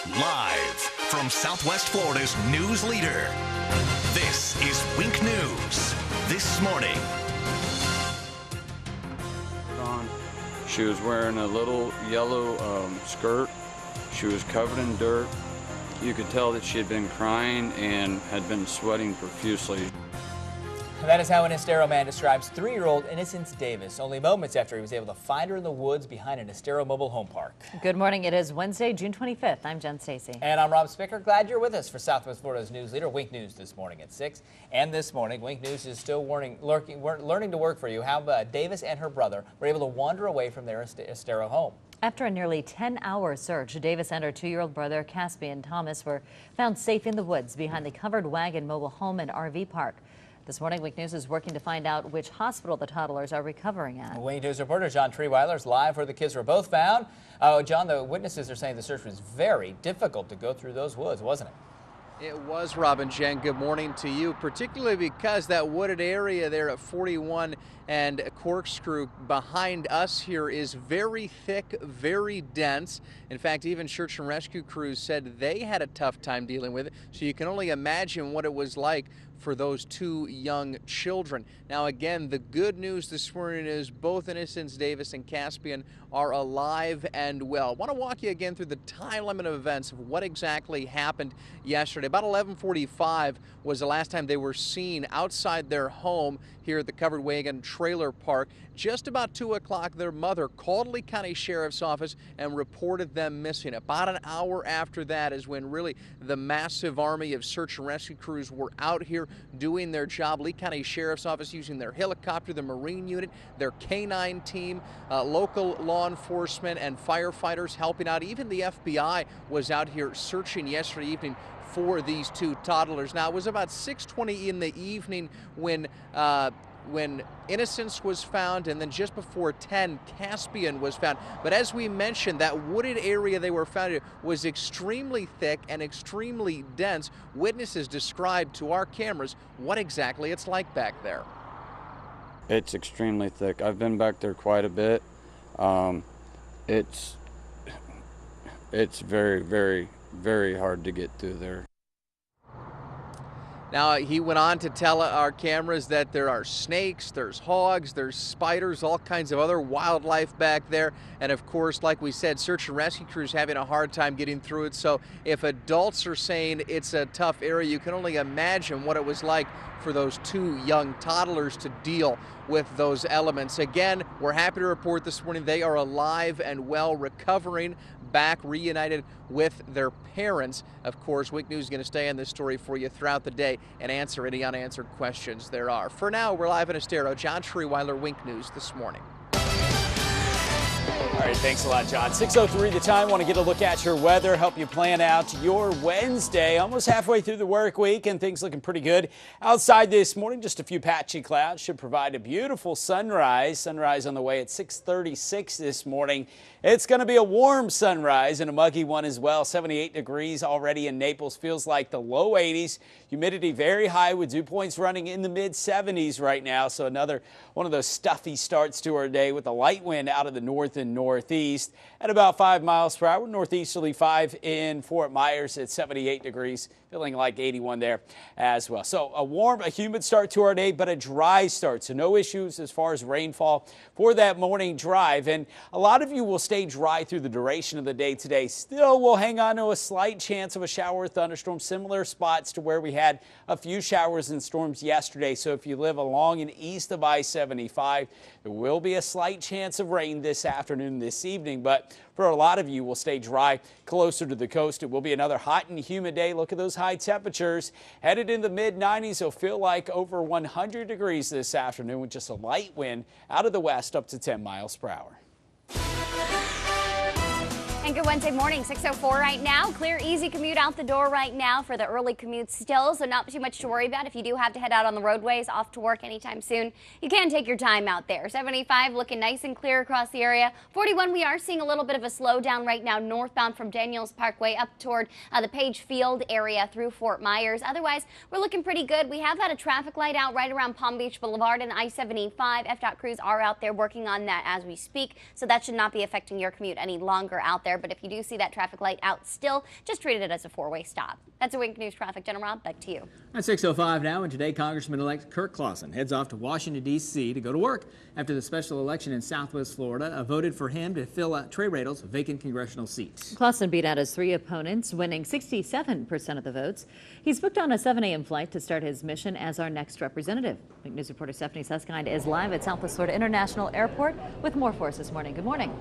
Live from Southwest Florida's news leader, this is Wink News This Morning. She was wearing a little yellow skirt. She was covered in dirt. You could tell that she had been crying and had been sweating profusely. That is how an Estero man describes 3-year-old Innocence Davis, only moments after he was able to find her in the woods behind an Estero mobile home park. Good morning. It is Wednesday, June 25th. I'm Jen Stacy. And I'm Rob Spicker. Glad you're with us for Southwest Florida's news leader, Wink News This Morning at 6. And this morning, Wink News is still learning to work for you how Davis and her brother were able to wander away from their Estero home. After a nearly 10-hour search, Davis and her 2-year-old brother, Caspian Thomas, were found safe in the woods behind the covered wagon mobile home and RV park. This morning, Wink News is working to find out which hospital the toddlers are recovering at. Wink News reporter John Treeweiler is live where the kids were both found. John, the witnesses are saying the search was very difficult to go through those woods, wasn't it? It was, Rob and Jen. Good morning to you, particularly because that wooded area there at 41 and Corkscrew behind us here is very thick, very dense. In fact, even search and rescue crews said they had a tough time dealing with it, so you can only imagine what it was like for those 2 young children. Now again, the good news this morning is both Innocence Davis and Caspian are alive and well. I want to walk you again through the time limit of events of what exactly happened yesterday. About 11:45 was the last time they were seen outside their home here at the Covered Wagon Trailer Park. Just about 2 o'clock, their mother called Lee County Sheriff's Office and reported them missing. About an hour after that is when really the massive army of search and rescue crews were out here doing their job. Lee County Sheriff's Office using their helicopter, the Marine unit, their K-9 team, local law enforcement and firefighters helping out. Even the FBI was out here searching yesterday evening for these 2 toddlers. Now, it was about 6:20 in the evening when Innocence was found, and then just before 10, Caspian was found. But as we mentioned, that wooded area they were found in was extremely thick and extremely dense. Witnesses described to our cameras what exactly it's like back there. It's extremely thick. I've been back there quite a bit. It's very, very, very hard to get through there. Now, he went on to tell our cameras that there are snakes, there's hogs, there's spiders, all kinds of other wildlife back there. And of course, like we said, search and rescue crews having a hard time getting through it. So if adults are saying it's a tough area, you can only imagine what it was like for those 2 young toddlers to deal with those elements. Again, we're happy to report this morning they are alive and well, recovering, back, reunited with their parents. Of course, Wink News is going to stay on this story for you throughout the day and answer any unanswered questions there are. For now, we're live in Estero. John Treeweiler, Wink News This Morning. All right, thanks a lot, John. 6:03 the time. Want to get a look at your weather, help you plan out your Wednesday. Almost halfway through the work week and things looking pretty good. Outside this morning, just a few patchy clouds should provide a beautiful sunrise. Sunrise on the way at 6:36 this morning. It's going to be a warm sunrise and a muggy one as well. 78 degrees already in Naples. Feels like the low 80s. Humidity very high with dew points running in the mid 70s right now. So another one of those stuffy starts to our day with a light wind out of the north and northeast at about 5 miles per hour. Northeasterly 5 in Fort Myers at 78 degrees. Feeling like 81 there as well. So a warm, a humid start to our day, but a dry start. So no issues as far as rainfall for that morning drive. And a lot of you will stay dry through the duration of the day today. Still, we'll hang on to a slight chance of a shower or thunderstorm. Similar spots to where we had a few showers and storms yesterday. So if you live along and east of I-75, there will be a slight chance of rain this afternoon, this evening. But for a lot of you, we'll stay dry closer to the coast. It will be another hot and humid day. Look at those high temperatures. Headed in the mid-90s. It'll feel like over 100 degrees this afternoon with just a light wind out of the west up to 10 miles per hour. And good Wednesday morning, 6:04 right now. Clear, easy commute out the door right now for the early commute still, so not too much to worry about. If you do have to head out on the roadways off to work anytime soon, you can take your time out there. 75 looking nice and clear across the area. 41, we are seeing a little bit of a slowdown right now northbound from Daniels Parkway up toward the Page Field area through Fort Myers. Otherwise, we're looking pretty good. We have had a traffic light out right around Palm Beach Boulevard and I-75. FDOT crews are out there working on that as we speak, so that should not be affecting your commute any longer out there. but if you do see that traffic light out still, just treat it as a four-way stop. That's a Wink News traffic. Jenna Robb, back to you. At 6:05 now, and today Congressman-elect Curt Clawson heads off to Washington, D.C. to go to work after the special election in Southwest Florida voted for him to fill Trey Radle's vacant congressional seat. Clawson beat out his three opponents, winning 67% of the votes. He's booked on a 7 a.m. flight to start his mission as our next representative. Wink News reporter Stephanie Susskind is live at Southwest Florida International Airport with more for us this morning. Good morning.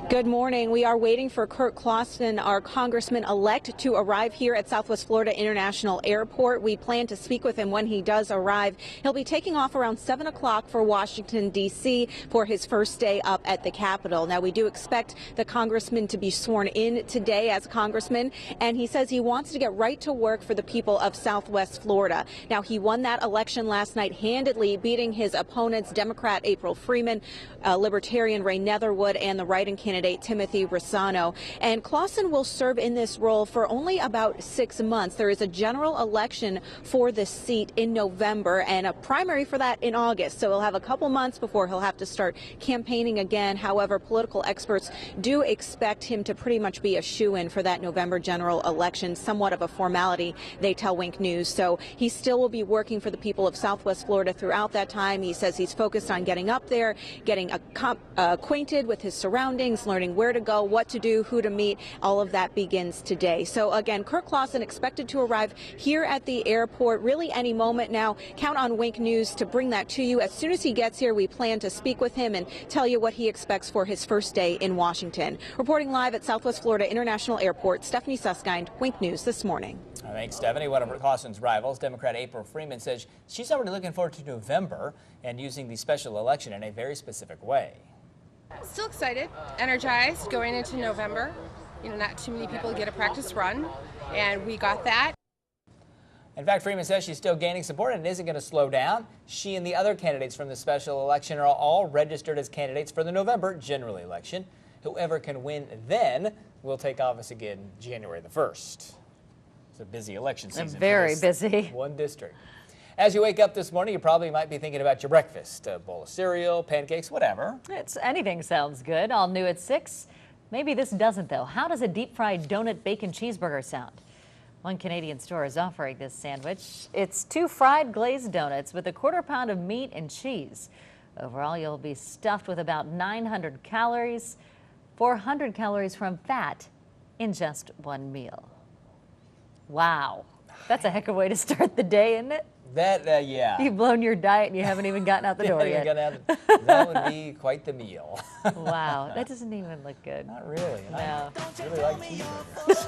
Good morning. We are waiting for Curt Clawson, our congressman-elect, to arrive here at Southwest Florida International Airport. We plan to speak with him when he does arrive. He'll be taking off around 7 o'clock for Washington, D.C. for his first day up at the Capitol. Now, we do expect the congressman to be sworn in today as congressman, and he says he wants to get right to work for the people of Southwest Florida. Now, he won that election last night handedly, beating his opponents, Democrat April Freeman, Libertarian Ray Netherwood, and the write-in candidate Timothy Rossano. And Clawson will serve in this role for only about 6 months. There is a general election for this seat in November and a primary for that in August. So he'll have a couple months before he'll have to start campaigning again. However, political experts do expect him to pretty much be a shoo-in for that November general election, somewhat of a formality, they tell Wink News. So he still will be working for the people of Southwest Florida throughout that time. He says he's focused on getting up there, getting acquainted with his surroundings, learning where to go, what to do, who to meet. All of that begins today. So again, Curt Clawson expected to arrive here at the airport really any moment now. Count on Wink News to bring that to you. As soon as he gets here, we plan to speak with him and tell you what he expects for his first day in Washington. Reporting live at Southwest Florida International Airport, Stephanie Susskind, Wink News this morning. Thanks, Stephanie. One of Clawson's rivals, Democrat April Freeman, says she's already looking forward to November and using the special election in a very specific way. Still excited, energized, going into November. You know, not too many people get a practice run, and we got that. In fact, Freeman says she's still gaining support and isn't going to slow down. She and the other candidates from the special election are all registered as candidates for the November general election. Whoever can win then will take office again January the 1st. It's a busy election season. Very busy. One district. As you wake up this morning, you probably might be thinking about your breakfast. A bowl of cereal, pancakes, whatever. Anything sounds good. All new at 6. Maybe this doesn't, though. How does a deep-fried donut bacon cheeseburger sound? One Canadian store is offering this sandwich. It's 2 fried glazed donuts with a 1/4 pound of meat and cheese. Overall, you'll be stuffed with about 900 calories, 400 calories from fat in just one meal. Wow. That's a heck of a way to start the day, isn't it? That, yeah. You've blown your diet and you haven't even gotten out the door yet. That would be quite the meal. Wow, that doesn't even look good. Not really. No. I really like cheeseburgers.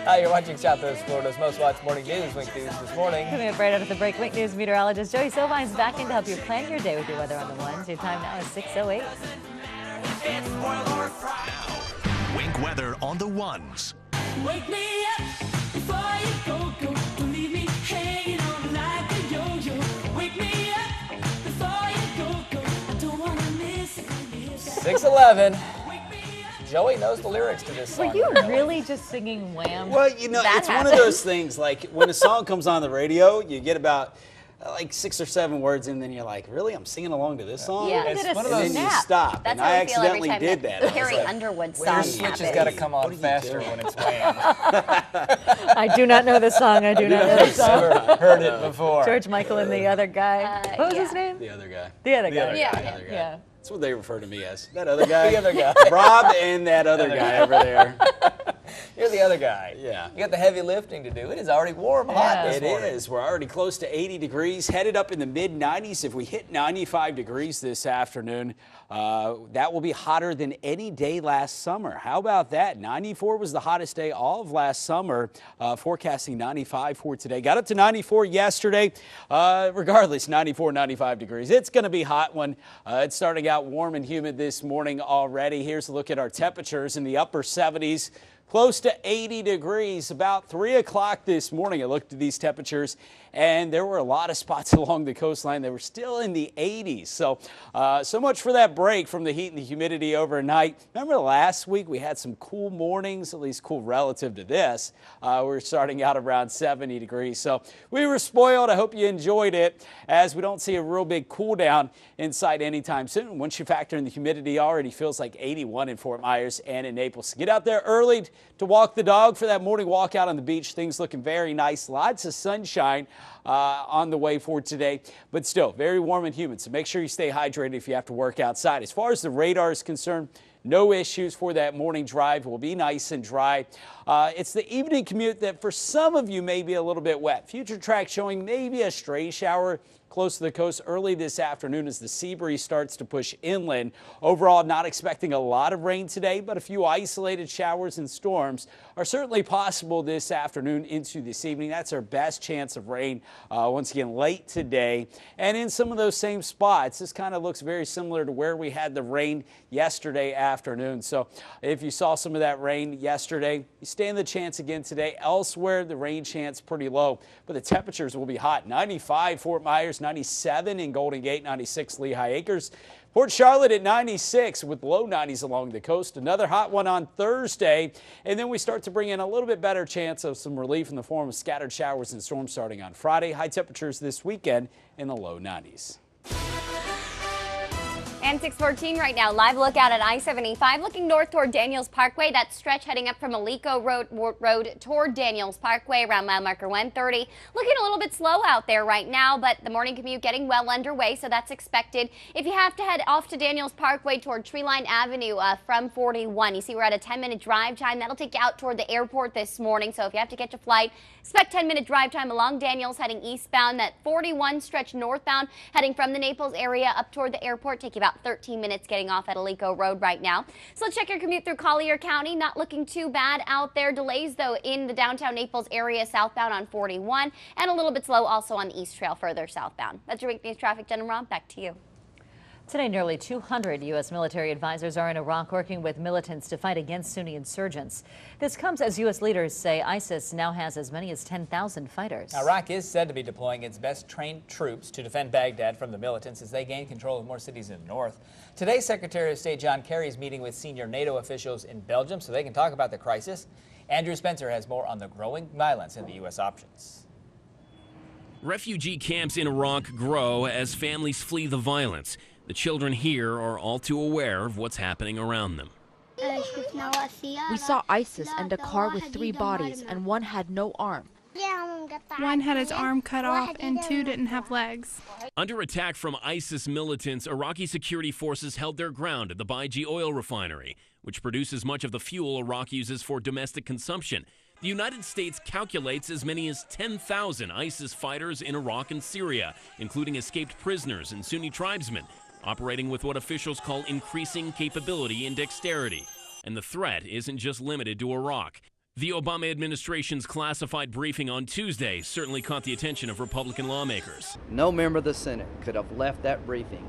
Hi, you're watching Southwest Florida's most watched morning news, Wink News this morning. Coming up right after the break, Wink News meteorologist Joey Sovine's back in to help you plan your day with your weather on the ones. Your time now is 6:08. Now, Wink weather on the ones. Wake me up before you go. Don't leave me hanging on like a yo-yo. Wake me up before you go. I don't want to miss it. 6:11. Joey knows the lyrics to this song. Were you really just singing Wham? Well, you know, it's one of those things, like when a song comes on the radio, you get about like 6 or 7 words in, then you're like, really? I'm singing along to this song? Yeah. It's One of and then you stop. That's and how I I feel every accidentally time did that. Carrie Underwood song Your switch has got to come on faster when it's Wham. I do not know this song. I do not know this song. Never heard it before. George Michael and the other guy. What was his name? The other guy. The other guy. The other Yeah. guy. The other guy. Yeah. That's what they refer to me as. That other guy. The other guy. Rob and that other guy over there. You're the other guy. Yeah. You got the heavy lifting to do. It is already warm, hot this morning. It is. We're already close to 80 degrees, headed up in the mid-90s. If we hit 95 degrees this afternoon, that will be hotter than any day last summer. How about that? 94 was the hottest day all of last summer. Forecasting 95 for today. Got up to 94 yesterday. Regardless, 94, 95 degrees. It's going to be hot one. It's starting out warm and humid this morning already. Here's a look at our temperatures in the upper 70s. close to 80 degrees. About 3 o'clock this morning, I looked at these temperatures, and there were a lot of spots along the coastline that were still in the 80s. So, so much for that break from the heat and the humidity overnight. Remember last week we had some cool mornings, at least cool relative to this. We were starting out around 70 degrees. So we were spoiled. I hope you enjoyed it, as we don't see a real big cool down in sight anytime soon. Once you factor in the humidity, already feels like 81 in Fort Myers and in Naples. So get out there early to walk the dog for that morning walk out on the beach. Things looking very nice. Lots of sunshine on the way for today, but still very warm and humid. So make sure you stay hydrated if you have to work outside. As far as the radar is concerned, no issues for that morning drive. It will be nice and dry. It's the evening commute that for some of you may be a little bit wet. Future track showing maybe a stray shower close to the coast early this afternoon as the sea breeze starts to push inland. Overall, not expecting a lot of rain today, but a few isolated showers and storms are certainly possible this afternoon into this evening. That's our best chance of rain once again late today. And in some of those same spots, this kind of looks very similar to where we had the rain yesterday afternoon. So if you saw some of that rain yesterday, you stand the chance again today. Elsewhere, the rain chance pretty low, but the temperatures will be hot. 95 Fort Myers, 97 in Golden Gate, 96 Lehigh Acres. Port Charlotte at 96 with low 90s along the coast. Another hot one on Thursday. And then we start to bring in a little bit better chance of some relief in the form of scattered showers and storms starting on Friday. High temperatures this weekend in the low 90s. And 6:14 right now, live lookout at I-75 looking north toward Daniels Parkway. That stretch heading up from Alico Road toward Daniels Parkway around mile marker 130. Looking a little bit slow out there right now, but the morning commute getting well underway, so that's expected. If you have to head off to Daniels Parkway toward Treeline Avenue from 41, you see we're at a 10-minute drive time. That'll take you out toward the airport this morning, so if you have to catch a flight, expect 10-minute drive time along Daniels heading eastbound. That 41 stretch northbound heading from the Naples area up toward the airport take you about 13 minutes getting off at Alico Road right now. So let's check your commute through Collier County. Not looking too bad out there. Delays, though, in the downtown Naples area southbound on 41 and a little bit slow also on the East Trail further southbound. That's your Week News Traffic. Jen and Rob, back to you. Today, nearly 200 U.S. military advisors are in Iraq working with militants to fight against Sunni insurgents. This comes as U.S. leaders say ISIS now has as many as 10,000 fighters. Iraq is said to be deploying its best trained troops to defend Baghdad from the militants as they gain control of more cities in the north. Today, Secretary of State John Kerry is meeting with senior NATO officials in Belgium so they can talk about the crisis. Andrew Spencer has more on the growing violence in the U.S. options. Refugee camps in Iraq grow as families flee the violence. The children here are all too aware of what's happening around them. We saw ISIS and a car with 3 bodies, and one had no arm. One had his arm cut off, and 2 didn't have legs. Under attack from ISIS militants, Iraqi security forces held their ground at the Baiji oil refinery, which produces much of the fuel Iraq uses for domestic consumption. The United States calculates as many as 10,000 ISIS fighters in Iraq and Syria, including escaped prisoners and Sunni tribesmen, operating with what officials call increasing capability and dexterity. And the threat isn't just limited to Iraq. The Obama administration's classified briefing on Tuesday certainly caught the attention of Republican lawmakers. No member of the Senate could have left that briefing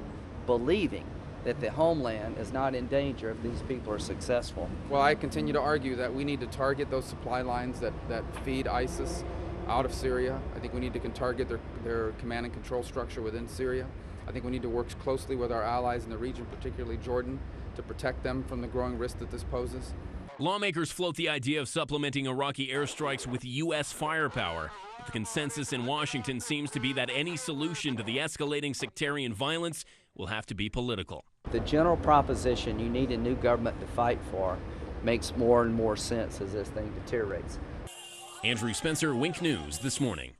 believing that the homeland is not in danger if these people are successful. Well, I continue to argue that we need to target those supply lines that feed ISIS out of Syria. I think we need to target their command and control structure within Syria. I think we need to work closely with our allies in the region, particularly Jordan, to protect them from the growing risk that this poses. Lawmakers float the idea of supplementing Iraqi airstrikes with U.S. firepower. But the consensus in Washington seems to be that any solution to the escalating sectarian violence will have to be political. The general proposition you need a new government to fight for makes more and more sense as this thing deteriorates. Andrew Spencer, Wink News This Morning.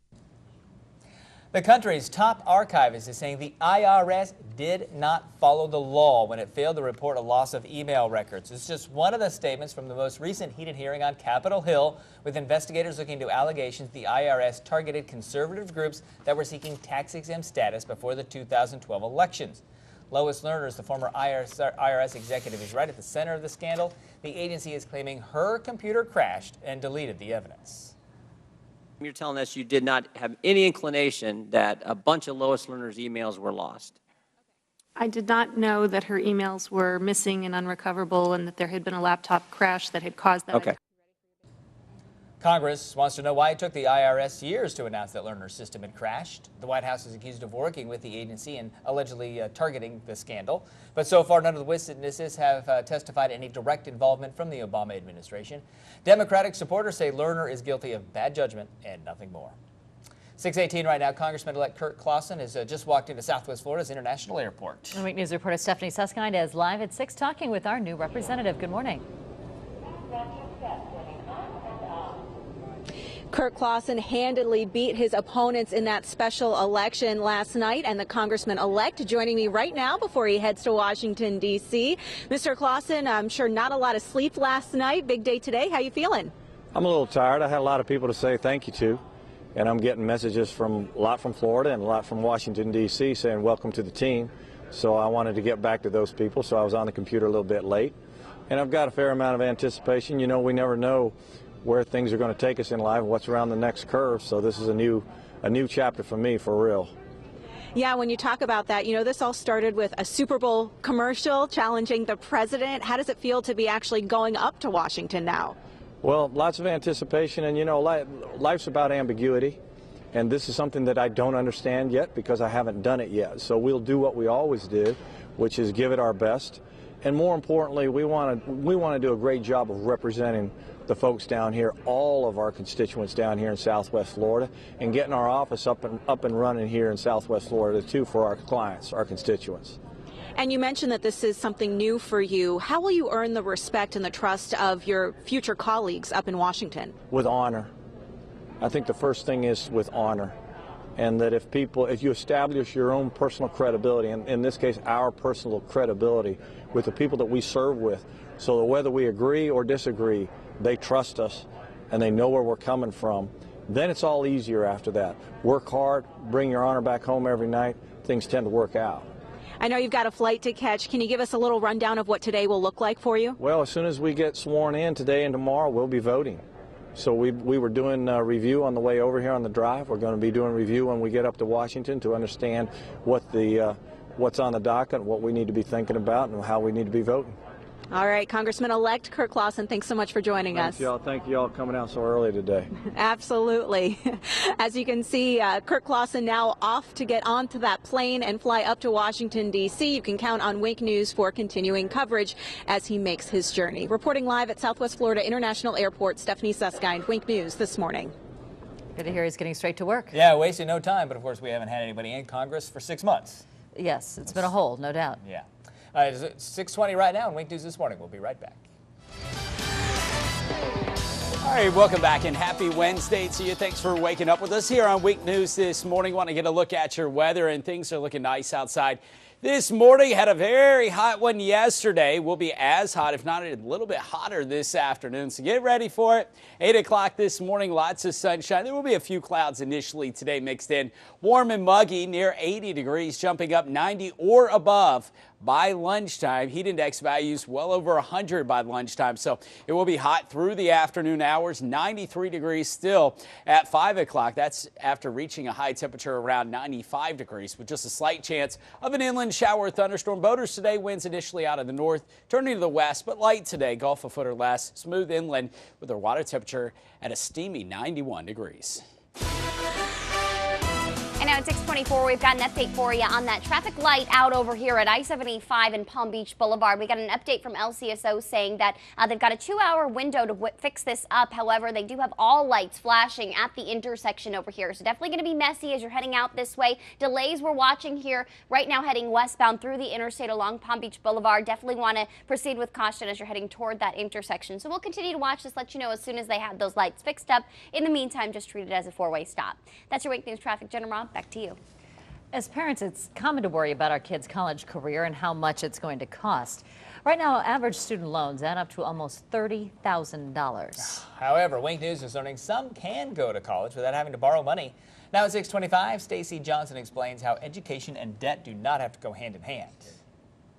The country's top archivist is saying the IRS did not follow the law when it failed to report a loss of email records. It's just one of the statements from the most recent heated hearing on Capitol Hill, with investigators looking into allegations the IRS targeted conservative groups that were seeking tax-exempt status before the 2012 elections. Lois Lerner, the former IRS executive, is right at the center of the scandal. The agency is claiming her computer crashed and deleted the evidence. You're telling us you did not have any inclination that a bunch of Lois Lerner's emails were lost. I did not know that her emails were missing and unrecoverable and that there had been a laptop crash that had caused that. Okay. Congress wants to know why it took the IRS years to announce that learner's system had crashed. The White House is accused of working with the agency and allegedly targeting the scandal. But so far, none of the witnesses have testified any direct involvement from the Obama administration. Democratic supporters say Lerner is guilty of bad judgment and nothing more. 6:18 right now. Congressman-elect Curt Clawson has just walked into Southwest Florida's International Airport. Week News reporter Stephanie Susskind is live at 6 talking with our new representative. Good morning. Curt Clawson handily beat his opponents in that special election last night, and the congressman-elect joining me right now before he heads to Washington, D.C. Mr. Clawson, I'm sure not a lot of sleep last night. Big day today. How you feeling? I'm a little tired. I had a lot of people to say thank you to, and I'm getting messages from a lot from Florida and a lot from Washington, D.C. saying welcome to the team. So I wanted to get back to those people, so I was on the computer a little bit late. And I've got a fair amount of anticipation. You know, we never know where things are going to take us in life, what's around the next curve. So this is a new chapter for me, for real. Yeah, when you talk about that, you know, this all started with a Super Bowl commercial challenging the president. How does it feel to be actually going up to Washington now? Well, lots of anticipation, and you know, life's about ambiguity, and this is something that I don't understand yet because I haven't done it yet. So we'll do what we always do, which is give it our best, and more importantly, we want to do a great job of representing the folks down here, all of our constituents down here in Southwest Florida, and getting our office up and running here in Southwest Florida too for our clients, our constituents. And you mentioned that this is something new for you. How will you earn the respect and the trust of your future colleagues up in Washington? With honor. I think the first thing is with honor. And that if you establish your own personal credibility, and in this case our personal credibility with the people that we serve with, so that whether we agree or disagree, they trust us and they know where we're coming from, then it's all easier after that. Work hard, bring your honor back home every night, things tend to work out. I know you've got a flight to catch. Can you give us a little rundown of what today will look like for you? Well, as soon as we get sworn in today and tomorrow, we'll be voting. So we were doing a review on the way over here on the drive. We're going to be doing review when we get up to Washington to understand what's on the docket, what we need to be thinking about, and how we need to be voting. All right, Congressman-elect Curt Clawson, thanks so much for joining us. Thank you all coming out so early today. Absolutely. As you can see, Curt Clawson now off to get onto that plane and fly up to Washington, D.C. You can count on Wink News for continuing coverage as he makes his journey. Reporting live at Southwest Florida International Airport, Stephanie Susskind, Wink News this morning. Good to hear he's getting straight to work. Yeah, wasting no time, but of course we haven't had anybody in Congress for 6 months. Yes, it's been a hole, no doubt. Yeah. It's 6:20 right now in Wink News this morning. We'll be right back. All right, welcome back and happy Wednesday to you. Thanks for waking up with us here on Wink News this morning. Want to get a look at your weather, and things are looking nice outside. This morning, had a very hot one yesterday. Will be as hot, if not a little bit hotter this afternoon. So get ready for it. 8 o'clock this morning, lots of sunshine. There will be a few clouds initially today mixed in. Warm and muggy, near 80 degrees, jumping up 90 or above by lunchtime. Heat index values well over 100 by lunchtime. So it will be hot through the afternoon hours. 93 degrees still at 5 o'clock. That's after reaching a high temperature around 95 degrees with just a slight chance of an inland shower or thunderstorm. Boaters today, winds initially out of the north, turning to the west, but light today, Gulf a foot or less. Smooth inland with their water temperature at a steamy 91 degrees. And now at 6:24, we've got an update for you on that traffic light out over here at I-75 and Palm Beach Boulevard. We got an update from LCSO saying that they've got a 2-hour window to fix this up. However, they do have all lights flashing at the intersection over here. So definitely going to be messy as you're heading out this way. Delays we're watching here right now heading westbound through the interstate along Palm Beach Boulevard. Definitely want to proceed with caution as you're heading toward that intersection. So we'll continue to watch this, let you know as soon as they have those lights fixed up. In the meantime, just treat it as a 4-way stop. That's your Wink News traffic. Jenna Robb, back to you. As parents, it's common to worry about our kids' college career and how much it's going to cost. Right now, average student loans add up to almost $30,000. However, Wink News is learning some can go to college without having to borrow money. Now at 6:25, Stacey Johnson explains how education and debt do not have to go hand in hand.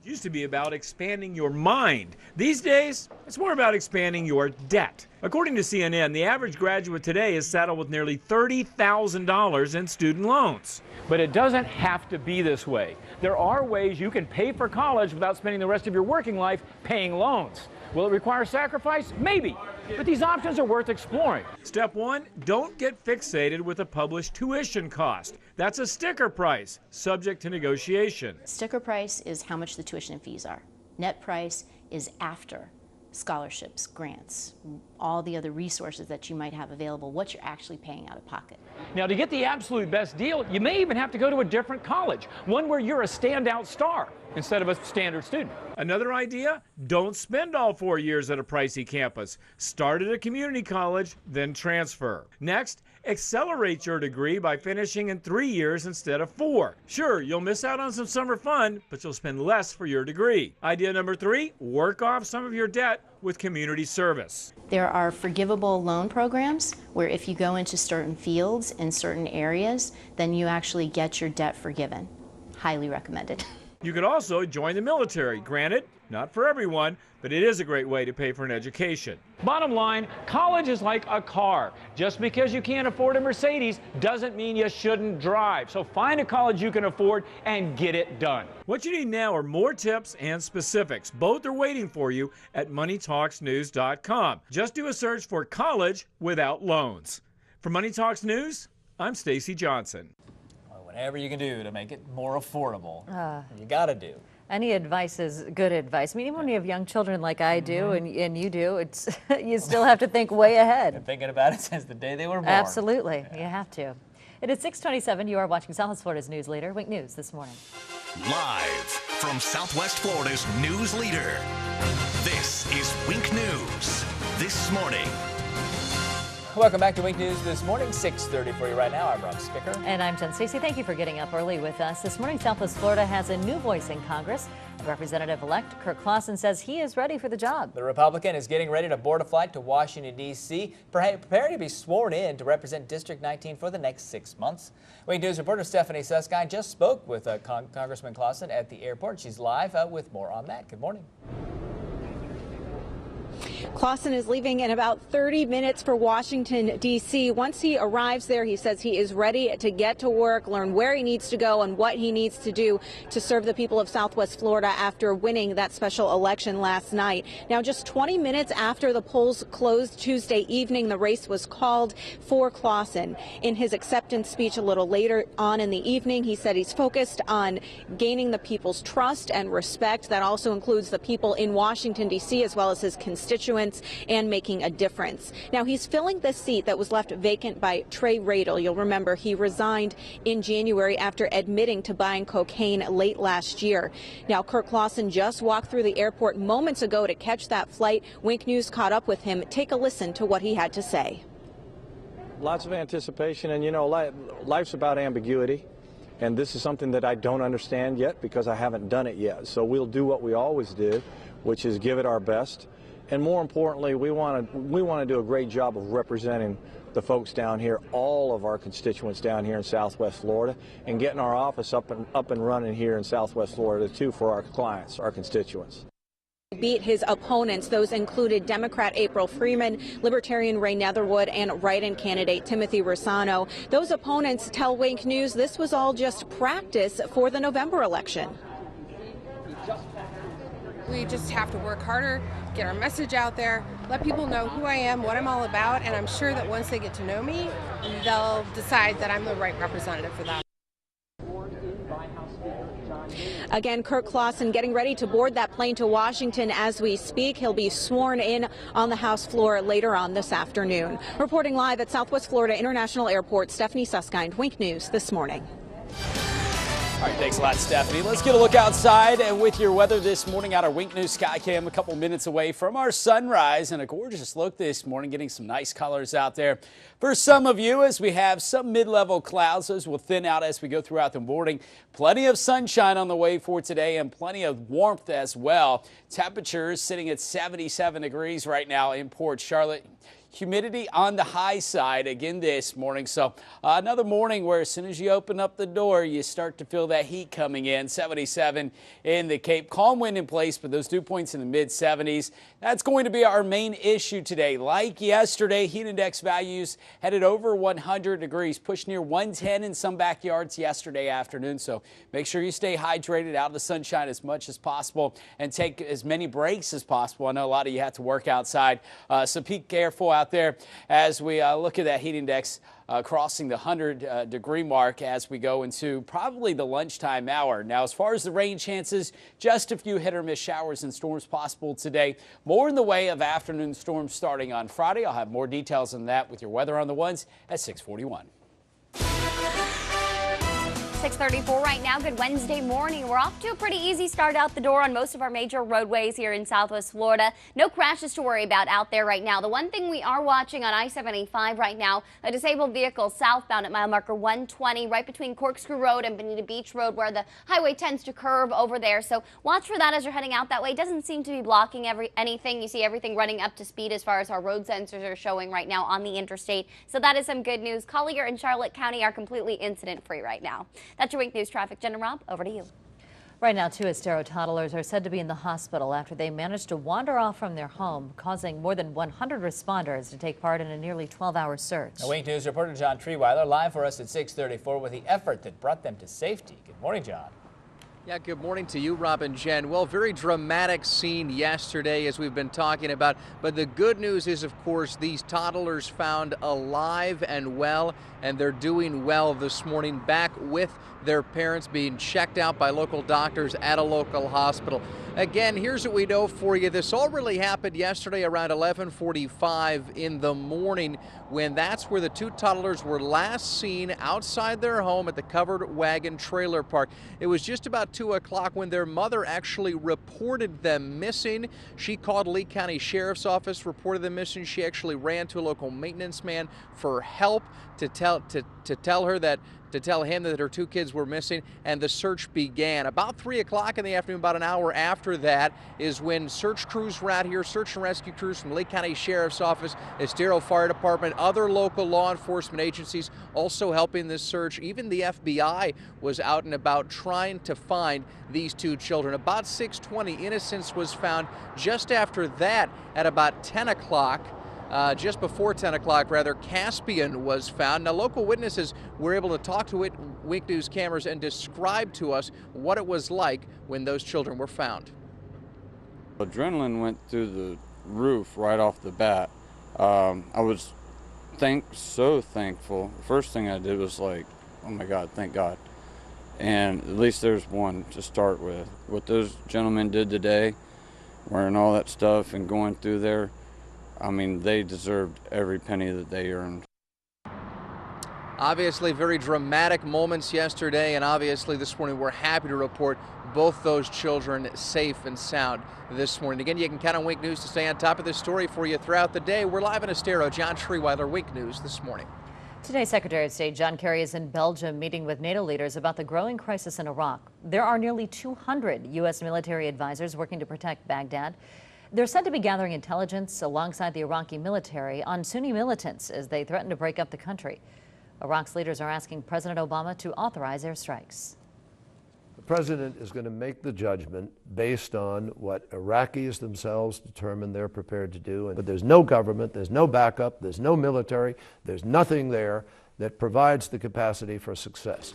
It used to be about expanding your mind. These days, it's more about expanding your debt. According to CNN, the average graduate today is saddled with nearly $30,000 in student loans. But it doesn't have to be this way. There are ways you can pay for college without spending the rest of your working life paying loans. Will it require sacrifice? Maybe. but these options are worth exploring. Step 1, don't get fixated with a published tuition cost. That's a sticker price, subject to negotiation. Sticker price is how much the tuition and fees are. Net price is after scholarships, grants, all the other resources that you might have available, what you're actually paying out of pocket. Now, to get the absolute best deal, you may even have to go to a different college, one where you're a standout star instead of a standard student. Another idea? Don't spend all 4 years at a pricey campus. Start at a community college, then transfer. Next, accelerate your degree by finishing in 3 years instead of 4. Sure, you'll miss out on some summer fun, but you'll spend less for your degree. Idea number 3, work off some of your debt with community service. There are forgivable loan programs where if you go into certain fields in certain areas, then you actually get your debt forgiven. Highly recommended. You could also join the military. Granted, not for everyone, but it is a great way to pay for an education. Bottom line, college is like a car. Just because you can't afford a Mercedes doesn't mean you shouldn't drive. So find a college you can afford and get it done. What you need now are more tips and specifics. Both are waiting for you at moneytalksnews.com. Just do a search for college without loans. For Money Talks News, I'm Stacy Johnson. Whatever you can do to make it more affordable, you got to do. Any advice is good advice. I mean, even when you have young children like I do and you do, it's you still have to think way ahead. Been thinking about it since the day they were born. Absolutely, you have to. It is 6:27. You are watching Southwest Florida's news leader, Wink News, this morning. Live from Southwest Florida's news leader, this is Wink News This Morning. Welcome back to Wink News This Morning, 6:30 for you right now. I'm Rob Spicker. And I'm Jen Stacy. Thank you for getting up early with us. This morning, Southwest Florida has a new voice in Congress. Representative-elect Curt Clawson says he is ready for the job. The Republican is getting ready to board a flight to Washington, D.C., preparing to be sworn in to represent District 19 for the next 6 months. Wink News reporter Stephanie Susskind just spoke with Congressman Clawson at the airport. She's live with more on that. Good morning. Clawson is leaving in about 30 minutes for Washington, D.C. Once he arrives there, he says he is ready to get to work, learn where he needs to go and what he needs to do to serve the people of Southwest Florida after winning that special election last night. Now, just 20 minutes after the polls closed Tuesday evening, the race was called for Clawson. In his acceptance speech a little later on in the evening, he said he's focused on gaining the people's trust and respect. That also includes the people in Washington, D.C., as well as his constituents, and making a difference. Now, he's filling the seat that was left vacant by Trey Radel. You'll remember he resigned in January after admitting to buying cocaine late last year. Now, Curt Clawson just walked through the airport moments ago to catch that flight. Wink News caught up with him. Take a listen to what he had to say. Lots of anticipation, and you know, life's about ambiguity. And this is something that I don't understand yet because I haven't done it yet. So we'll do what we always do, which is give it our best. And more importantly, we want to do a great job of representing the folks down here, all of our constituents down here in Southwest Florida, and getting our office up and running here in Southwest Florida too for our clients, our constituents. Beat his opponents. Those included Democrat April Freeman, Libertarian Ray Netherwood, and write-in candidate Timothy Rossano. Those opponents tell Wink News this was all just practice for the November election. We just have to work harder, get our message out there, let people know who I am, what I'm all about, and I'm sure that once they get to know me, they'll decide that I'm the right representative for them. Again, Curt Clawson getting ready to board that plane to Washington as we speak. He'll be sworn in on the House floor later on this afternoon. Reporting live at Southwest Florida International Airport, Stephanie Susskind, Wink News This Morning. All right, thanks a lot, Stephanie. Let's get a look outside and with your weather this morning out our Wink News Skycam, a couple minutes away from our sunrise, and a gorgeous look this morning, getting some nice colors out there. For some of you, as we have some mid-level clouds, those will thin out as we go throughout the morning. Plenty of sunshine on the way for today and plenty of warmth as well. Temperatures sitting at 77 degrees right now in Port Charlotte. Humidity on the high side again this morning. So another morning where as soon as you open up the door, you start to feel that heat coming in. 77 in the Cape. Calm wind in place, but those dew points in the mid 70s. That's going to be our main issue today. Like yesterday, heat index values headed over 100 degrees, pushed near 110 in some backyards yesterday afternoon. So make sure you stay hydrated, out of the sunshine as much as possible, and take as many breaks as possible. I know a lot of you have to work outside, so be careful out there as we look at that heat index crossing the 100-degree mark as we go into probably the lunchtime hour. Now, as far as the rain chances, just a few hit-or-miss showers and storms possible today. More in the way of afternoon storms starting on Friday. I'll have more details on that with your weather on the ones at 6:41. 6:34 right now. Good Wednesday morning. We're off to a pretty easy start out the door on most of our major roadways here in Southwest Florida. No crashes to worry about out there right now. The one thing we are watching on I-75 right now, a disabled vehicle southbound at mile marker 120 right between Corkscrew Road and Bonita Beach Road where the highway tends to curve over there. So watch for that as you're heading out that way. It doesn't seem to be blocking anything. You see everything running up to speed as far as our road sensors are showing right now on the interstate. So that is some good news. Collier and Charlotte County are completely incident-free right now. That's your Wink News traffic. Jen and Rob, over to you. Right now, 2 Estero toddlers are said to be in the hospital after they managed to wander off from their home, causing more than 100 responders to take part in a nearly 12-hour search. Now, Wink News reporter John Treeweiler live for us at 6:34 with the effort that brought them to safety. Good morning, John. Yeah, good morning to you, Rob and Jen. Well, very dramatic scene yesterday, as we've been talking about. But the good news is, of course, these toddlers found alive and well, and they're doing well this morning, back with their parents, being checked out by local doctors at a local hospital. Again, here's what we know for you. This all really happened yesterday around 11:45 in the morning, when that's where the two toddlers were last seen outside their home at the Covered Wagon Trailer Park. It was just about 2 o'clock when their mother actually reported them missing. She called Lee County Sheriff's Office, reported them missing. She actually ran to a local maintenance man for help to tell him that her two kids were missing, and the search began. About 3 o'clock in the afternoon, about an hour after that, is when search crews were out here, search and rescue crews from Lake County Sheriff's Office, Estero Fire Department, other local law enforcement agencies also helping this search. Even the FBI was out and about trying to find these two children. About 6:20, Innocence was found. Just after that, at about 10 o'clock, just before 10 o'clock, rather, Caspian was found. Now, local witnesses were able to talk to Wink News cameras and describe to us what it was like when those children were found. Adrenaline went through the roof right off the bat. I was so thankful. The first thing I did was like, oh my God, thank God. And at least there's one to start with. What those gentlemen did today, wearing all that stuff and going through there, I mean, they deserved every penny that they earned. Obviously, very dramatic moments yesterday, and obviously this morning we're happy to report both those children safe and sound this morning. Again, you can count on Wink News to stay on top of this story for you throughout the day. We're live in Estero. John Treeweiler, Wink News this morning. Today, Secretary of State John Kerry is in Belgium meeting with NATO leaders about the growing crisis in Iraq. There are nearly 200 U.S. military advisors working to protect Baghdad. They're said to be gathering intelligence alongside the Iraqi military on Sunni militants as they threaten to break up the country. Iraq's leaders are asking President Obama to authorize airstrikes. The president is going to make the judgment based on what Iraqis themselves determine they're prepared to do. But there's no government, there's no backup, there's no military, there's nothing there that provides the capacity for success.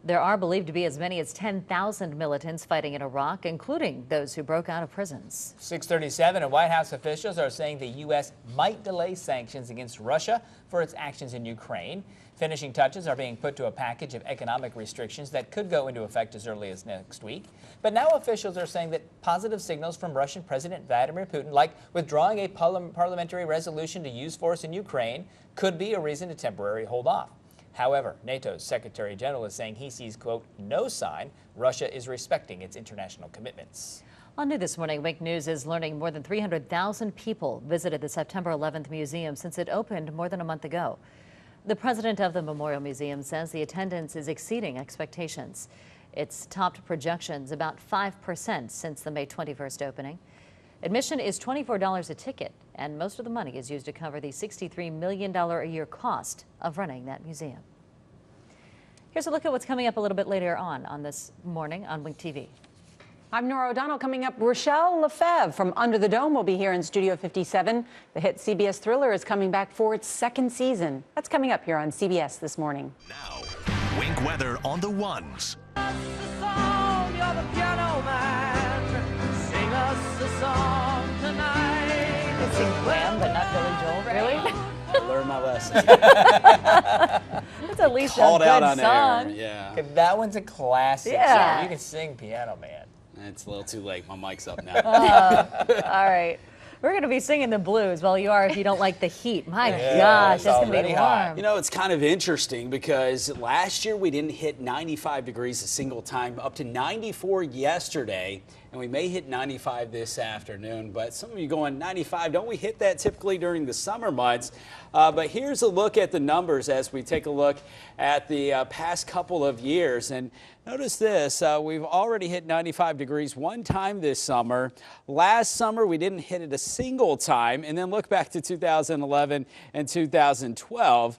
There are believed to be as many as 10,000 militants fighting in Iraq, including those who broke out of prisons. 6:37, and White House officials are saying the U.S. might delay sanctions against Russia for its actions in Ukraine. Finishing touches are being put to a package of economic restrictions that could go into effect as early as next week. But now officials are saying that positive signals from Russian President Vladimir Putin, like withdrawing a parliamentary resolution to use force in Ukraine, could be a reason to temporarily hold off. However, NATO's Secretary General is saying he sees, quote, no sign Russia is respecting its international commitments. On New This Morning, Wink News is learning more than 300,000 people visited the September 11th museum since it opened more than a month ago. The president of the Memorial Museum says the attendance is exceeding expectations. It's topped projections about 5% since the May 21st opening. Admission is $24 a ticket, and most of the money is used to cover the $63 million a year cost of running that museum. Here's a look at what's coming up a little bit later on this morning on Wink TV. I'm Nora O'Donnell. Coming up, Rochelle Lefebvre from Under the Dome will be here in Studio 57. The hit CBS thriller is coming back for its second season. That's coming up here on CBS this morning. Now, Wink weather on the ones. It sings Wham, but not Billy Joel. Really? I learned my lesson. That's at least Called a good out on song. air. Yeah. Okay, that one's a classic. Yeah. Song. You can sing Piano Man. It's a little too late. My mic's up now. All right. We're going to be singing the blues. Well, you are if you don't like the heat. My gosh, it's going to be warm. You know, it's kind of interesting because last year we didn't hit 95 degrees a single time, up to 94 yesterday, and we may hit 95 this afternoon. But some of you going 95, don't we hit that typically during the summer months? But here's a look at the numbers as we take a look at the past couple of years. And notice this, we've already hit 95 degrees one time this summer. Last summer, we didn't hit it a single time. And then look back to 2011 and 2012.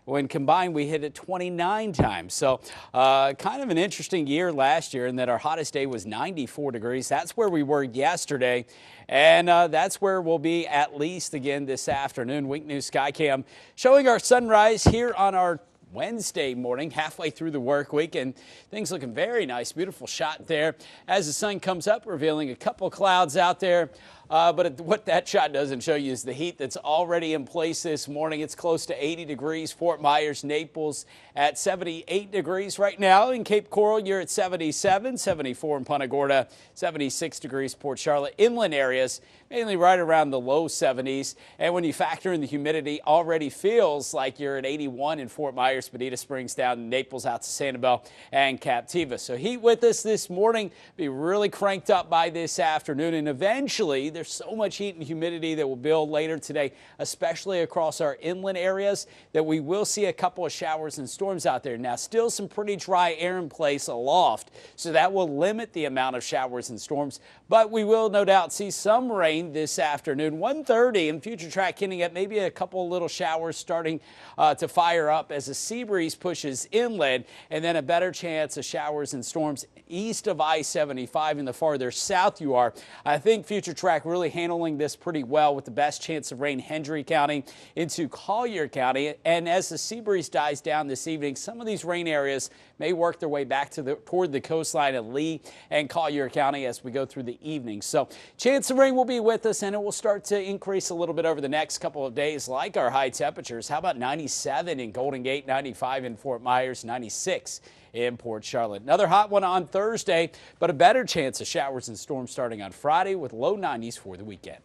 When combined, we hit it 29 times. So kind of an interesting year last year in that our hottest day was 94 degrees. That's where we were yesterday. And that's where we'll be at least again this afternoon. Wink News Skycam showing our sunrise here on our Wednesday morning, halfway through the work week, and things looking very nice. Beautiful shot there as the sun comes up, revealing a couple clouds out there. But what that shot doesn't show you is the heat that's already in place this morning. It's close to 80 degrees. Fort Myers, Naples at 78 degrees right now. In Cape Coral, you're at 77, 74 in Punta Gorda, 76 degrees. Port Charlotte, inland areas, mainly right around the low 70s. And when you factor in the humidity, already feels like you're at 81 in Fort Myers, Bonita Springs down, Naples out to Sanibel and Captiva. So heat with us this morning, be really cranked up by this afternoon, and eventually there's so much heat and humidity that will build later today, especially across our inland areas, that we will see a couple of showers and storms out there. Now, still some pretty dry air in place aloft, so that will limit the amount of showers and storms, but we will no doubt see some rain this afternoon. 1:30 and Future Track hinting at maybe a couple of little showers starting to fire up as the sea breeze pushes inland, and then a better chance of showers and storms east of I-75 and the farther south you are. I think Future Track really handling this pretty well with the best chance of rain Hendry County into Collier County. And as the sea breeze dies down this evening, some of these rain areas may work their way back to toward the coastline of Lee and Collier County as we go through the evening. So chance of rain will be with us, and it will start to increase a little bit over the next couple of days, like our high temperatures. How about 97 in Golden Gate, 95 in Fort Myers, 96 in Port Charlotte. Another hot one on Thursday, but a better chance of showers and storms starting on Friday with low 90s for the weekend.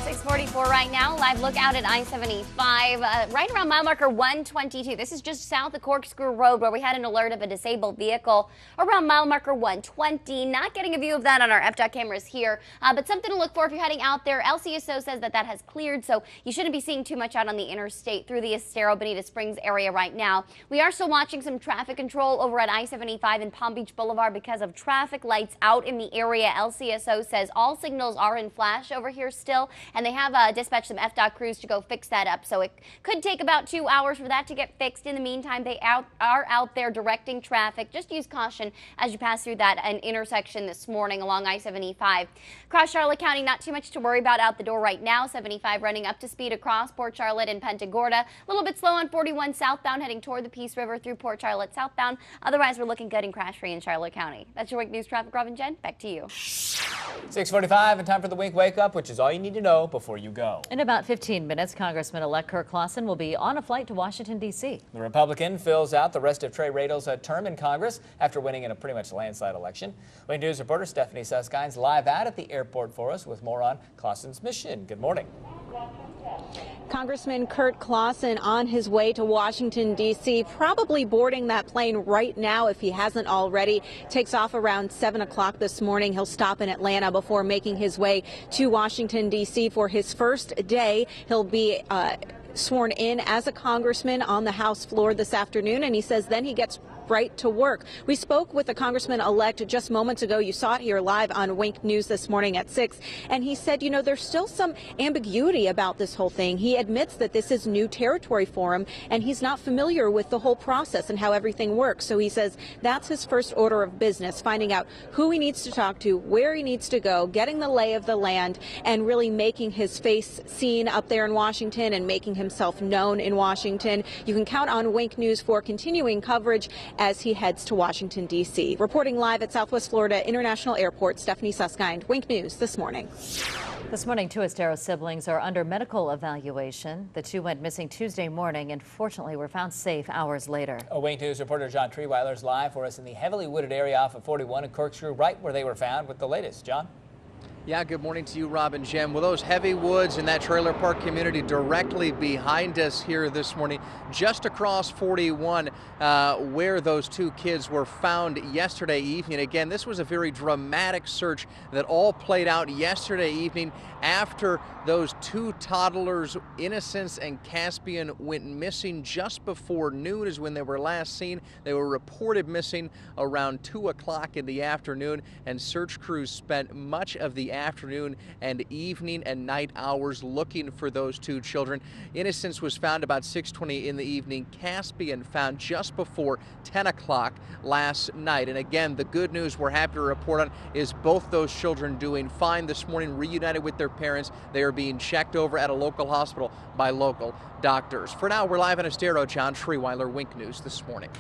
644 right now. Live look out at I-75, right around mile marker 122. This is just south of Corkscrew Road, where we had an alert of a disabled vehicle around mile marker 120. Not getting a view of that on our FDOT cameras here, but something to look for if you're heading out there. LCSO says that has cleared, so you shouldn't be seeing too much out on the interstate through the Estero, Bonita Springs area right now. We are still watching some traffic control over at I-75 and Palm Beach Boulevard because of traffic lights out in the area. LCSO says all signals are in flash over here still, and they have dispatched some FDOT crews to go fix that up. So it could take about 2 hours for that to get fixed. In the meantime, they are out there directing traffic. Just use caution as you pass through that intersection this morning along I-75. Across Charlotte County, not too much to worry about out the door right now. 75 running up to speed across Port Charlotte and Punta Gorda. A little bit slow on 41 southbound heading toward the Peace River through Port Charlotte southbound. Otherwise, we're looking good and crash-free in Charlotte County. That's your Wink News traffic. Robin, Jen, back to you. 6:45 and time for the Wink Wake Up, which is all you need to know before you go. In about 15 minutes, Congressman-elect Curt Clawson will be on a flight to Washington, D.C. The Republican fills out the rest of Trey Radle's term in Congress after winning in a pretty much landslide election. Wink News reporter Stephanie Suskine's live out at the airport for us with more on Clawson's mission. Good morning. Congressman Curt Clawson on his way to Washington, D.C., probably boarding that plane right now if he hasn't already. Takes off around 7 o'clock this morning. He'll stop in Atlanta before making his way to Washington, D.C. for his first day. He'll be sworn in as a congressman on the House floor this afternoon, and he says then he gets right to work. We spoke with the Congressman-elect just moments ago. You saw it here live on Wink News this morning at 6. And he said, you know, there's still some ambiguity about this whole thing. He admits that this is new territory for him, and he's not familiar with the whole process and how everything works. So he says that's his first order of business, finding out who he needs to talk to, where he needs to go, getting the lay of the land, and really making his face seen up there in Washington and making himself known in Washington. You can count on Wink News for continuing coverage as he heads to Washington, D.C. Reporting live at Southwest Florida International Airport, Stephanie Suskind, Wink News this morning. This morning, 2 Estero siblings are under medical evaluation. The 2 went missing Tuesday morning and fortunately were found safe hours later. Wink News reporter John Treeweiler is live for us in the heavily wooded area off of 41 and Corkscrew, right where they were found with the latest. John? Yeah, good morning to you, Rob and Jem. Well, those heavy woods in that trailer park community directly behind us here this morning, just across 41, where those 2 kids were found yesterday evening. Again, this was a very dramatic search that all played out yesterday evening after those 2 toddlers, Innocence and Caspian, went missing just before noon is when they were last seen. They were reported missing around 2 o'clock in the afternoon, and search crews spent much of the afternoon and evening and night hours looking for those 2 children. Innocence was found about 6:20 in the evening. Caspian found just before 10 o'clock last night. And again, the good news we're happy to report on is both those children doing fine this morning, reunited with their parents. They are being checked over at a local hospital by local doctors. For now, we're live in Estero. John Treeweiler, Wink News this morning.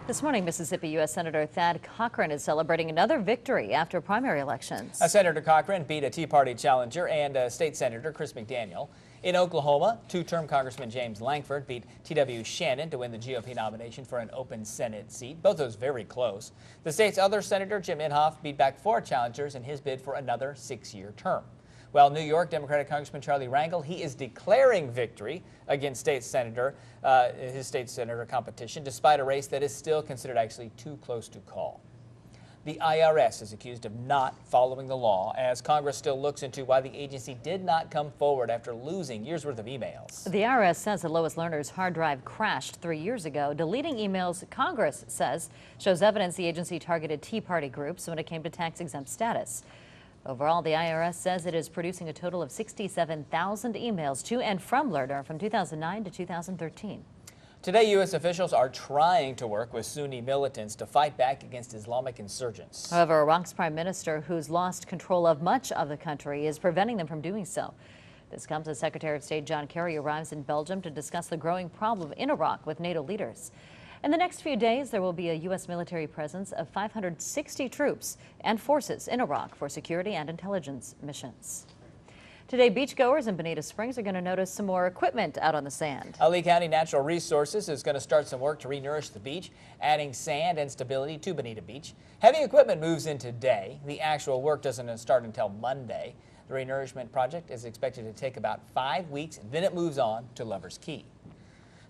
This morning, Mississippi U.S. Senator Thad Cochran is celebrating another victory after primary elections. Senator Cochran beat a Tea Party challenger and State Senator Chris McDaniel. In Oklahoma, 2-term Congressman James Lankford beat T.W. Shannon to win the GOP nomination for an open Senate seat. Both those very close. The state's other senator, Jim Inhofe, beat back 4 challengers in his bid for another 6-year term. Well, New York Democratic Congressman Charlie Rangel, he is declaring victory against his state senator competition, despite a race that is still considered actually too close to call. The IRS is accused of not following the law as Congress still looks into why the agency did not come forward after losing years' worth of emails. The IRS says that Lois Lerner's hard drive crashed 3 years ago, deleting emails Congress says shows evidence the agency targeted Tea Party groups when it came to tax-exempt status. Overall, the IRS says it is producing a total of 67,000 emails to and from Lerner from 2009 to 2013. Today, U.S. officials are trying to work with Sunni militants to fight back against Islamic insurgents. However, Iraq's prime minister, who's lost control of much of the country, is preventing them from doing so. This comes as Secretary of State John Kerry arrives in Belgium to discuss the growing problem in Iraq with NATO leaders. In the next few days, there will be a U.S. military presence of 560 troops and forces in Iraq for security and intelligence missions. Today, beachgoers in Bonita Springs are going to notice some more equipment out on the sand. Lee County Natural Resources is going to start some work to re-nourish the beach, adding sand and stability to Bonita Beach. Heavy equipment moves in today. The actual work doesn't start until Monday. The re-nourishment project is expected to take about 5 weeks, then it moves on to Lover's Key.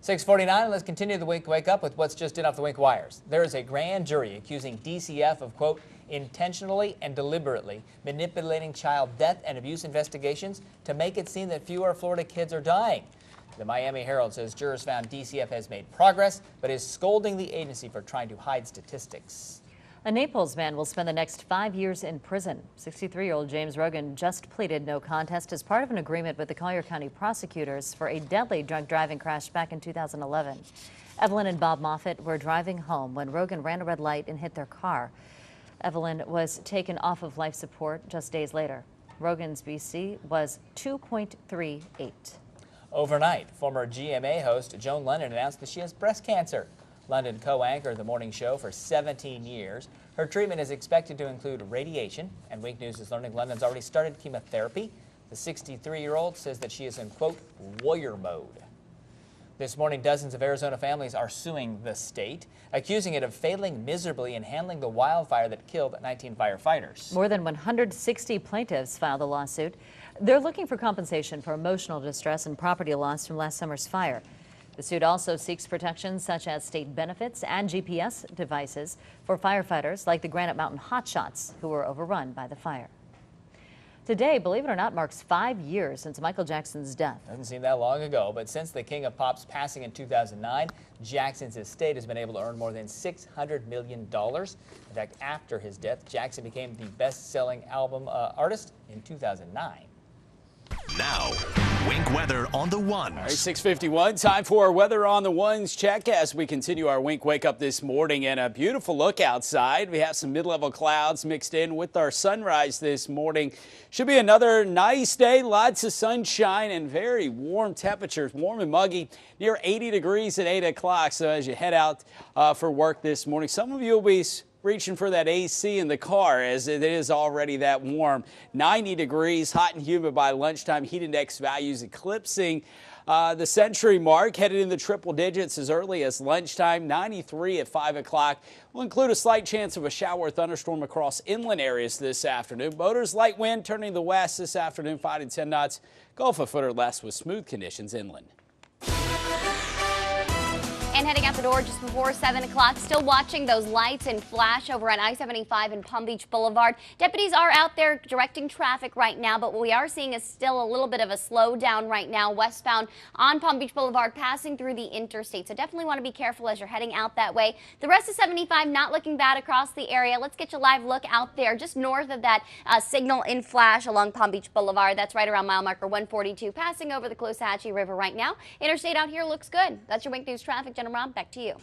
6:49, let's continue the Wake Up with what's just in off the Wink wires. There is a grand jury accusing DCF of, quote, intentionally and deliberately manipulating child death and abuse investigations to make it seem that fewer Florida kids are dying. The Miami Herald says jurors found DCF has made progress, but is scolding the agency for trying to hide statistics. A Naples man will spend the next 5 years in prison. 63-year-old James Rogan just pleaded no contest as part of an agreement with the Collier County prosecutors for a deadly drunk driving crash back in 2011. Evelyn and Bob Moffitt were driving home when Rogan ran a red light and hit their car. Evelyn was taken off of life support just days later. Rogan's BC was 2.38. Overnight, former GMA host Joan Lennon announced that she has breast cancer. London co-anchored the morning show for 17 years. Her treatment is expected to include radiation, and Wink News is learning London's already started chemotherapy. The 63-year-old says that she is in, quote, warrior mode. This morning, dozens of Arizona families are suing the state, accusing it of failing miserably in handling the wildfire that killed 19 firefighters. More than 160 plaintiffs filed a lawsuit. They're looking for compensation for emotional distress and property loss from last summer's fire. The suit also seeks protections such as state benefits and GPS devices for firefighters like the Granite Mountain Hotshots who were overrun by the fire. Today, believe it or not, marks 5 years since Michael Jackson's death. Doesn't seem that long ago, but since the King of Pop's passing in 2009, Jackson's estate has been able to earn more than $600 million. In fact, after his death, Jackson became the best-selling album artist in 2009. Now, Wink weather on the ones. All right, 6:51. Time for our weather on the ones check as we continue our Wink wake up this morning, and a beautiful look outside. We have some mid-level clouds mixed in with our sunrise this morning. Should be another nice day. Lots of sunshine and very warm temperatures, warm and muggy, near 80 degrees at 8 o'clock. So as you head out for work this morning, some of you will be reaching for that AC in the car as it is already that warm. 90 degrees, hot and humid by lunchtime. Heat index values eclipsing the century mark, headed in the triple digits as early as lunchtime. 93 at 5 o'clock. We'll include a slight chance of a shower or thunderstorm across inland areas this afternoon. Motors light wind turning the west this afternoon, 5 to 10 knots. Gulf a foot or less with smooth conditions inland. And heading out the door just before 7 o'clock, still watching those lights and flash over on I-75 and Palm Beach Boulevard. Deputies are out there directing traffic right now, but what we are seeing is still a little bit of a slowdown right now westbound on Palm Beach Boulevard, passing through the interstate. So definitely want to be careful as you're heading out that way. The rest of 75 not looking bad across the area. Let's get you a live look out there just north of that signal in flash along Palm Beach Boulevard. That's right around mile marker 142, passing over the Caloosahatchee River right now. Interstate out here looks good. That's your Wink News traffic. Jenna Rob, back to you.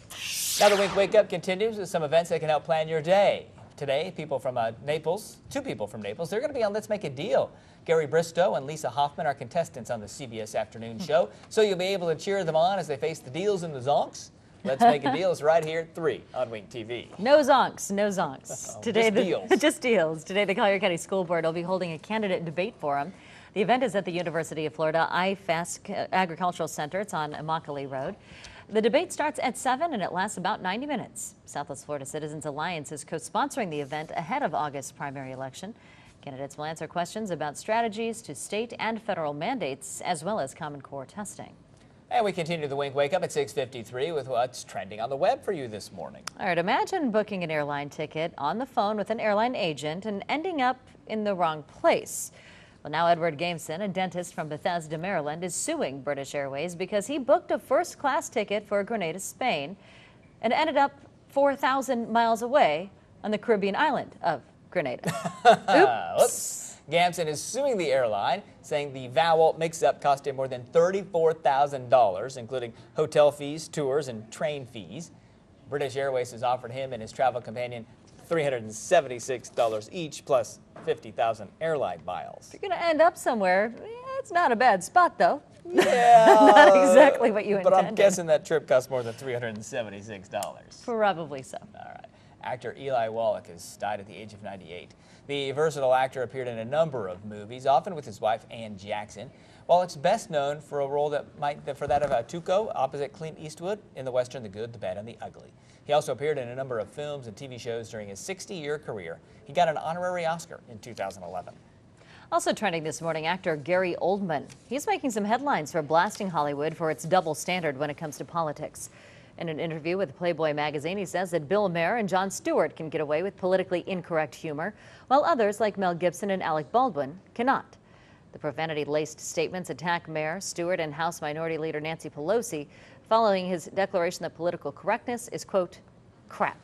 Now the Wink Wake Up continues with some events that can help plan your day. Today, people from Naples, two people from Naples, they're going to be on Let's Make a Deal. Gary Bristow and Lisa Hoffman are contestants on the CBS Afternoon Show, so you'll be able to cheer them on as they face the deals and the zonks. Let's Make a Deal is right here at 3 on Wink TV. No zonks, no zonks. Today, just deals. Just deals. Today, the Collier County School Board will be holding a candidate debate forum. The event is at the University of Florida IFASC Agricultural Center. It's on Immokalee Road. The debate starts at 7 and it lasts about 90 minutes. Southwest Florida Citizens Alliance is co-sponsoring the event ahead of August's primary election. Candidates will answer questions about strategies to state and federal mandates, as well as Common Core testing. And we continue the Wink Wake Up at 6:53 with what's trending on the web for you this morning. All right, imagine booking an airline ticket on the phone with an airline agent and ending up in the wrong place. Well, now Edward Gameson, a dentist from Bethesda, Maryland, is suing British Airways because he booked a first-class ticket for Grenada, Spain, and ended up 4,000 miles away on the Caribbean island of Grenada. Oops. Gameson is suing the airline, saying the vowel mix-up cost him more than $34,000, including hotel fees, tours, and train fees. British Airways has offered him and his travel companion $376 each, plus 50,000 airline miles. If you're going to end up somewhere, it's not a bad spot, though. Yeah. Not exactly what you intended. But I'm guessing that trip cost more than $376. Probably so. All right. Actor Eli Wallach has died at the age of 98. The versatile actor appeared in a number of movies, often with his wife, Ann Jackson. Wallach's best known for a role that of Tuco opposite Clint Eastwood in the Western The Good, the Bad, and the Ugly. He also appeared in a number of films and TV shows during his 60-year career. He got an honorary Oscar in 2011. Also trending this morning, actor Gary Oldman. He's making some headlines for blasting Hollywood for its double standard when it comes to politics. In an interview with Playboy magazine, he says that Bill Maher and Jon Stewart can get away with politically incorrect humor, while others like Mel Gibson and Alec Baldwin cannot. The profanity-laced statements attack Maher, Stewart, and House Minority Leader Nancy Pelosi, following his declaration that political correctness is, quote, crap.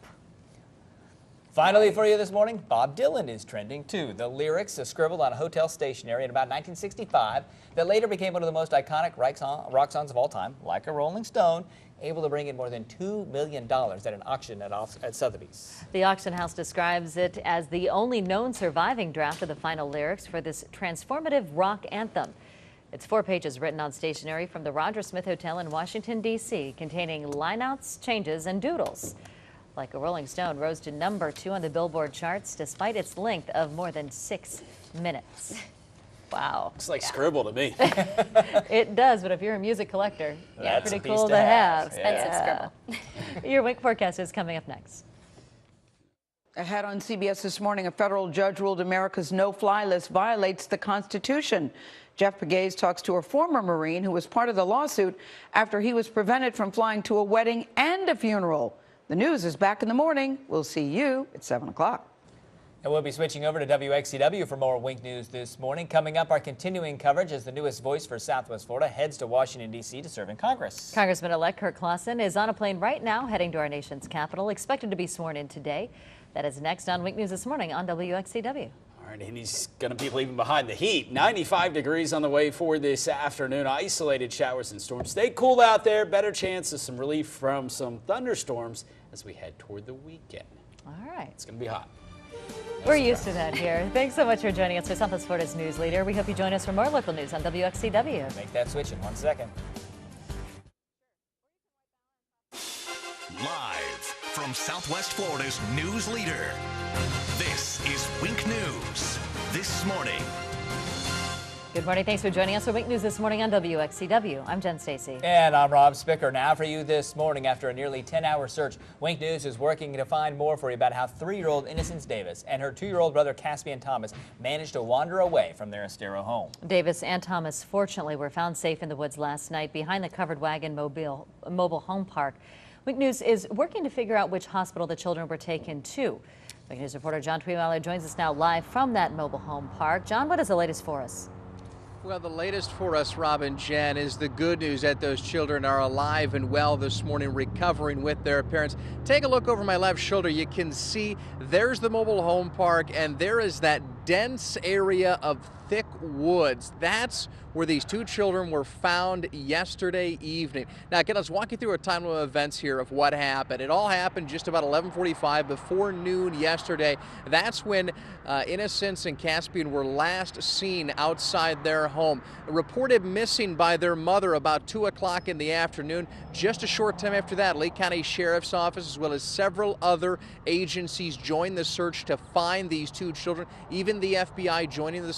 Finally for you this morning, Bob Dylan is trending too. The lyrics are scribbled on hotel stationery in about 1965 that later became one of the most iconic rock songs of all time, like a Rolling Stone, able to bring in more than $2 million at an auction at Sotheby's. The auction house describes it as the only known surviving draft of the final lyrics for this transformative rock anthem. It's 4 pages written on stationery from the Roger Smith Hotel in Washington, D.C., containing lineouts, changes, and doodles. Like a Rolling Stone rose to number 2 on the Billboard charts despite its length of more than 6 minutes. Wow. Looks like scribble to me. It does, but if you're a music collector, that's pretty cool to have. Expensive scribble. Your Wink forecast is coming up next. Ahead on CBS this morning, a federal judge ruled America's no-fly list violates the Constitution. Jeff Pegues talks to a former Marine who was part of the lawsuit after he was prevented from flying to a wedding and a funeral. The news is back in the morning. We'll see you at 7 o'clock. And we'll be switching over to WXCW for more Wink News this morning. Coming up, our continuing coverage as the newest voice for Southwest Florida heads to Washington, D.C. to serve in Congress. Congressman-elect Curt Clawson is on a plane right now heading to our nation's capital, expected to be sworn in today. That is next on Wink News this morning on WXCW. All right, and he's going to be leaving behind the heat. 95 degrees on the way for this afternoon. Isolated showers and storms. Stay cool out there. Better chance of some relief from some thunderstorms as we head toward the weekend. All right. It's going to be hot. We're used to that here. Thanks so much for joining us for Southwest Florida's News Leader. We hope you join us for more local news on WXCW. Make that switch in 1 second. Live from Southwest Florida's News Leader, this is Wink News This Morning. Good morning. Thanks for joining us for Wink News This Morning on WXCW. I'm Jen Stacy. And I'm Rob Spicker. Now for you this morning, after a nearly 10-hour search, Wink News is working to find more for you about how 3-year-old Innocence Davis and her 2-year-old brother Caspian Thomas managed to wander away from their Estero home. Davis and Thomas, fortunately, were found safe in the woods last night behind the covered wagon mobile home park. Wink News is working to figure out which hospital the children were taken to. Wink News reporter John Tweemiller joins us now live from that mobile home park. John, what is the latest for us? Well, the latest for us, Rob and Jen, is the good news that those children are alive and well this morning, recovering with their parents. Take a look over my left shoulder. You can see there's the mobile home park, and there is that dense area of thick woods. That's where these 2 children were found yesterday evening. Now, again, let's walk you through a timeline of events here of what happened. It all happened just about 11:45 before noon yesterday. That's when Innocence and Caspian were last seen outside their home. Reported missing by their mother about 2 o'clock in the afternoon. Just a short time after that, Lake County Sheriff's Office as well as several other agencies joined the search to find these 2 children. Even the FBI joining the